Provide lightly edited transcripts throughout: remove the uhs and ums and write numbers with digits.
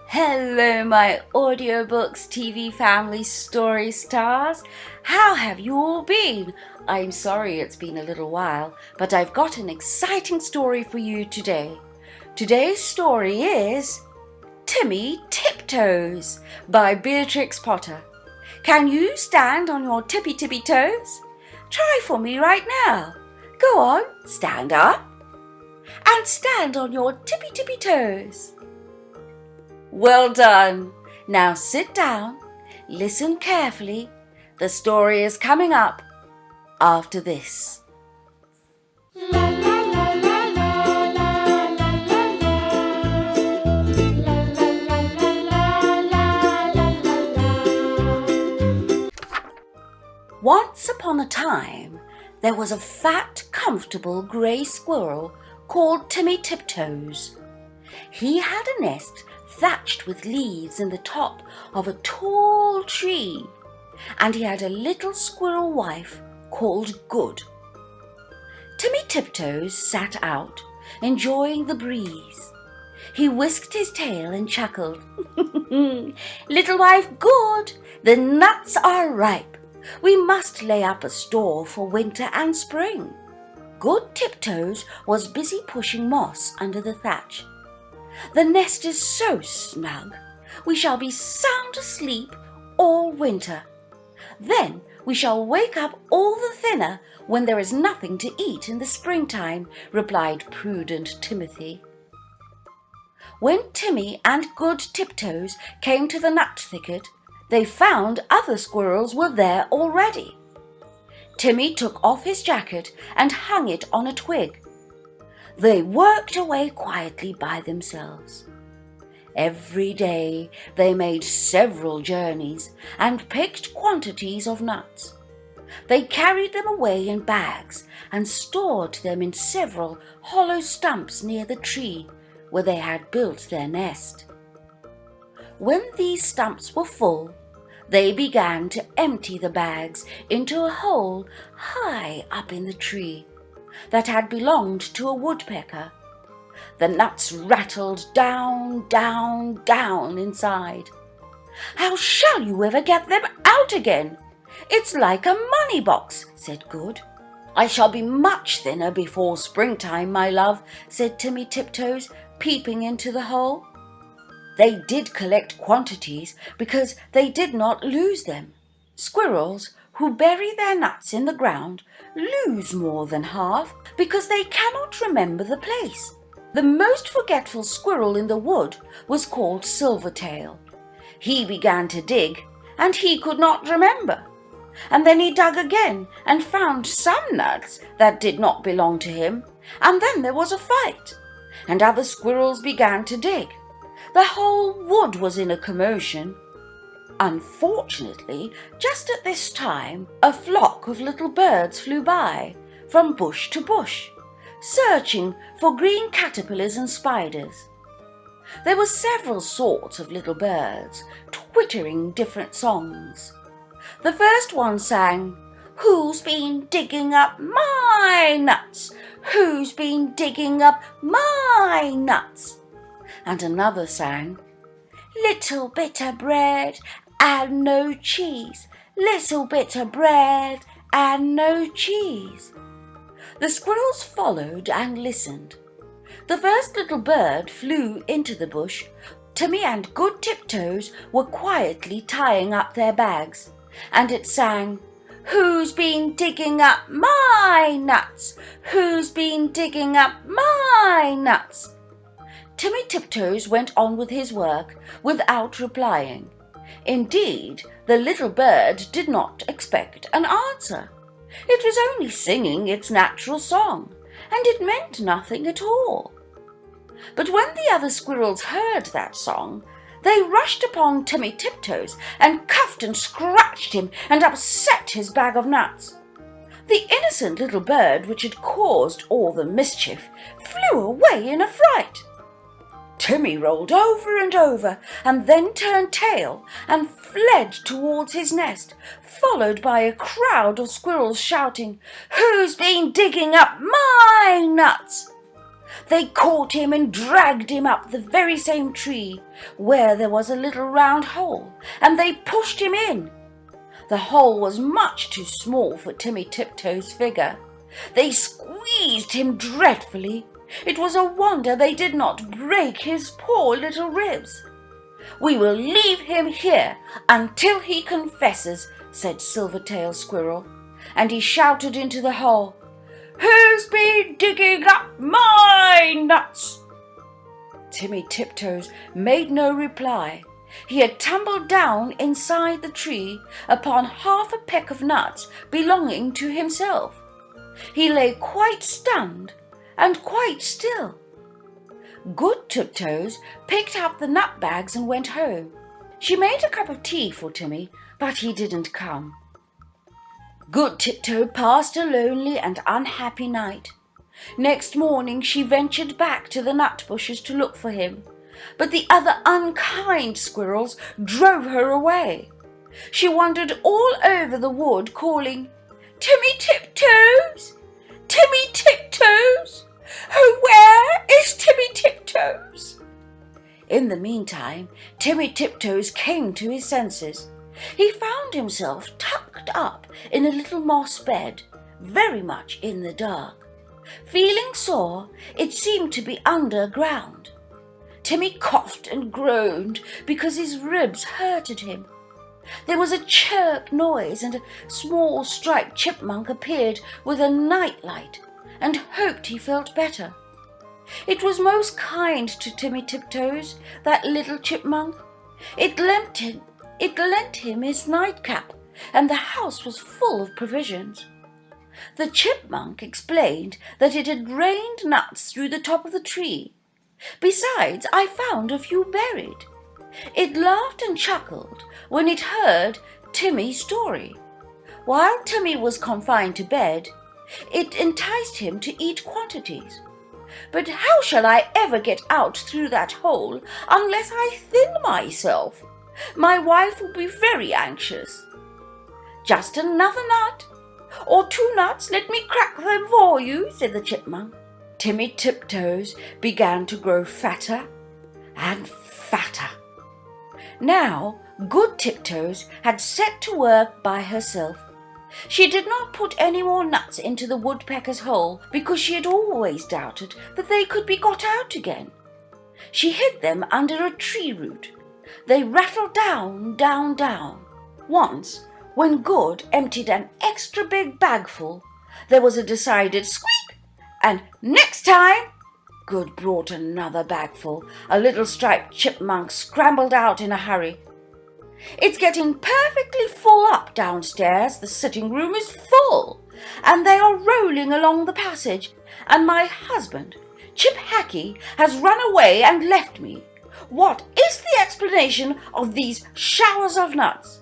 Hello, my Audiobooks TV family story stars. How have you all been? I'm sorry it's been a little while, but I've got an exciting story for you today. Today's story is Timmy Tiptoes by Beatrix Potter. Can you stand on your tippy toes? Try for me right now. Go on, stand up and stand on your tippy toes. Well done. Now sit down, listen carefully. The story is coming up after this. La la la la la la la la. Once upon a time, there was a fat, comfortable grey squirrel called Timmy Tiptoes. He had a nest thatched with leaves in the top of a tall tree, and he had a little squirrel wife called Good. Timmy Tiptoes sat out, enjoying the breeze. He whisked his tail and chuckled. Little wife Good, the nuts are ripe. We must lay up a store for winter and spring. Good Tiptoes was busy pushing moss under the thatch. The nest is so snug, we shall be sound asleep all winter. Then we shall wake up all the thinner when there is nothing to eat in the springtime, replied prudent Timothy. When Timmy and Good Tiptoes came to the nut thicket, they found other squirrels were there already. Timmy took off his jacket and hung it on a twig. They worked away quietly by themselves. Every day they made several journeys and picked quantities of nuts. They carried them away in bags and stored them in several hollow stumps near the tree where they had built their nest. When these stumps were full, they began to empty the bags into a hole high up in the tree that had belonged to a woodpecker. The nuts rattled down, down, down inside. How shall you ever get them out again? It's like a money box, said Good. I shall be much thinner before springtime, my love, said Timmy Tiptoes, peeping into the hole. They did collect quantities because they did not lose them. Squirrels who bury their nuts in the ground lose more than half because they cannot remember the place. The most forgetful squirrel in the wood was called Silvertail. He began to dig and he could not remember. And then he dug again and found some nuts that did not belong to him. And then there was a fight, and other squirrels began to dig. The whole wood was in a commotion. Unfortunately, just at this time, a flock of little birds flew by from bush to bush, searching for green caterpillars and spiders. There were several sorts of little birds, twittering different songs. The first one sang, "Who's been digging up my nuts? Who's been digging up my nuts?" And another sang, "Little bit of bread and no cheese, little bit of bread and no cheese." The squirrels followed and listened. The first little bird flew into the bush. Timmy and Good Tiptoes were quietly tying up their bags, and it sang, "Who's been digging up my nuts? Who's been digging up my nuts?" Timmy Tiptoes went on with his work without replying. Indeed, the little bird did not expect an answer. It was only singing its natural song, and it meant nothing at all. But when the other squirrels heard that song, they rushed upon Timmy Tiptoes and cuffed and scratched him and upset his bag of nuts. The innocent little bird which had caused all the mischief flew away in a fright. Timmy rolled over and over and then turned tail and fled towards his nest, followed by a crowd of squirrels shouting, "Who's been digging up my nuts?" They caught him and dragged him up the very same tree where there was a little round hole, and they pushed him in. The hole was much too small for Timmy Tiptoes' figure. They squeezed him dreadfully. It was a wonder they did not break his poor little ribs. "We will leave him here until he confesses," said Silvertail Squirrel, and he shouted into the hole, "Who's been digging up my nuts?" Timmy Tiptoes made no reply. He had tumbled down inside the tree upon half a peck of nuts belonging to himself. He lay quite stunned and quite still. Good Tiptoes picked up the nut bags and went home. She made a cup of tea for Timmy, but he didn't come. Good Tiptoe passed a lonely and unhappy night. Next morning she ventured back to the nut bushes to look for him, but the other unkind squirrels drove her away. She wandered all over the wood calling, "Timmy Tiptoes! Timmy Tiptoes! Oh, where is Timmy Tiptoes?" In the meantime, Timmy Tiptoes came to his senses. He found himself tucked up in a little moss bed, very much in the dark. Feeling sore, it seemed to be underground. Timmy coughed and groaned because his ribs hurted him. There was a chirp noise, and a small striped chipmunk appeared with a nightlight and hoped he felt better. It was most kind to Timmy Tiptoes, that little chipmunk. It lent him his nightcap, and the house was full of provisions. The chipmunk explained that it had rained nuts through the top of the tree. "Besides, I found a few buried." It laughed and chuckled when it heard Timmy's story. While Timmy was confined to bed, it enticed him to eat quantities. "But how shall I ever get out through that hole unless I thin myself? My wife will be very anxious." "Just another nut, or 2 nuts, let me crack them for you," said the chipmunk. Timmy Tiptoes began to grow fatter and fatter. Now, Good Tiptoes had set to work by herself. She did not put any more nuts into the woodpecker's hole because she had always doubted that they could be got out again. She hid them under a tree root. They rattled down, down, down. Once, when Good emptied an extra big bagful, there was a decided squeak, and next time Good brought another bagful. A little striped chipmunk scrambled out in a hurry. "It's getting perfectly full up downstairs. The sitting room is full, and they are rolling along the passage, and my husband, Chip Hackey, has run away and left me. What is the explanation of these showers of nuts?"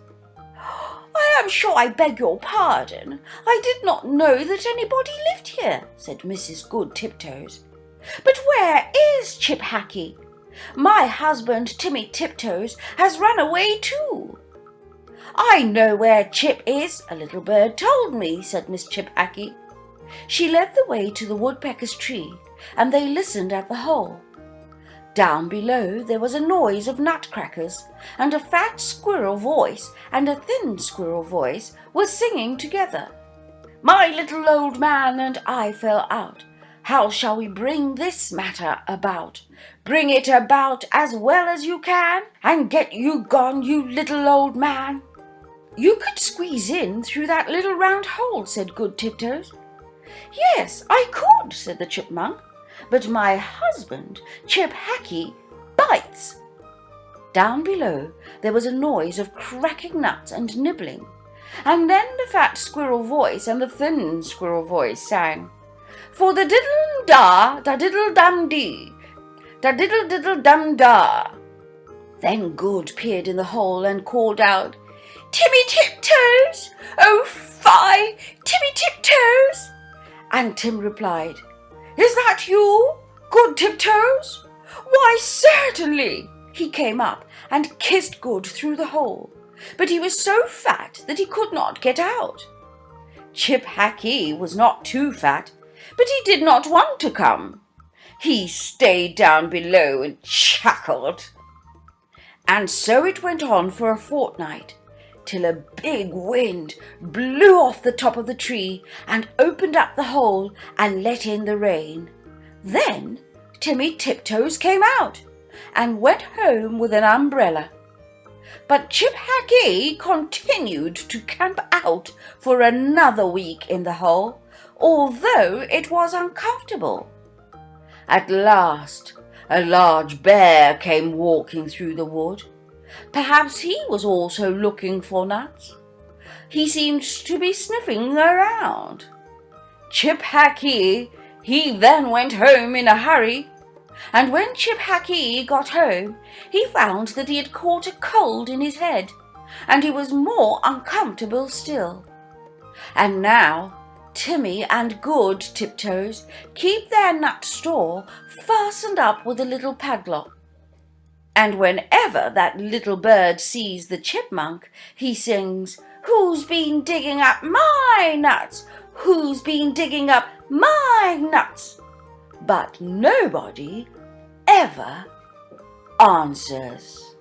"I am sure I beg your pardon. I did not know that anybody lived here," said Mrs. Good Tiptoes. "But where is Chip Hackey? My husband, Timmy Tiptoes, has run away too." "I know where Chip is, a little bird told me," said Miss Chip Hackey. She led the way to the woodpecker's tree, and they listened at the hole. Down below there was a noise of nutcrackers, and a fat squirrel voice and a thin squirrel voice were singing together. "My little old man and I fell out. How shall we bring this matter about? Bring it about as well as you can, and get you gone, you little old man." "You could squeeze in through that little round hole," said Good Tiptoes. "Yes, I could," said the chipmunk, "but my husband, Chip Hackey, bites." Down below there was a noise of cracking nuts and nibbling, and then the fat squirrel voice and the thin squirrel voice sang, "For the diddle-da, da-diddle-dum-dee, da-diddle-diddle-dum-da." Then Good peered in the hole and called out, "Timmy Tiptoes! Oh, fie! Timmy Tiptoes!" And Tim replied, "Is that you, Good Tiptoes?" "Why, certainly." He came up and kissed Good through the hole, but he was so fat that he could not get out. Chip Hackey was not too fat, but he did not want to come. he stayed down below and chuckled. And so it went on for a fortnight, till a big wind blew off the top of the tree and opened up the hole and let in the rain. Then Timmy Tiptoes came out and went home with an umbrella. But Chip Hackee continued to camp out for another week in the hole, although it was uncomfortable. At last, a large bear came walking through the wood. Perhaps he was also looking for nuts. He seemed to be sniffing around. Chip Hackee, he then went home in a hurry. And when Chip Hackee got home, he found that he had caught a cold in his head, and he was more uncomfortable still. And now Timmy and good Tiptoes keep their nut store fastened up with a little padlock. And whenever that little bird sees the chipmunk, he sings, "Who's been digging up my nuts? Who's been digging up my nuts?" But nobody ever answers.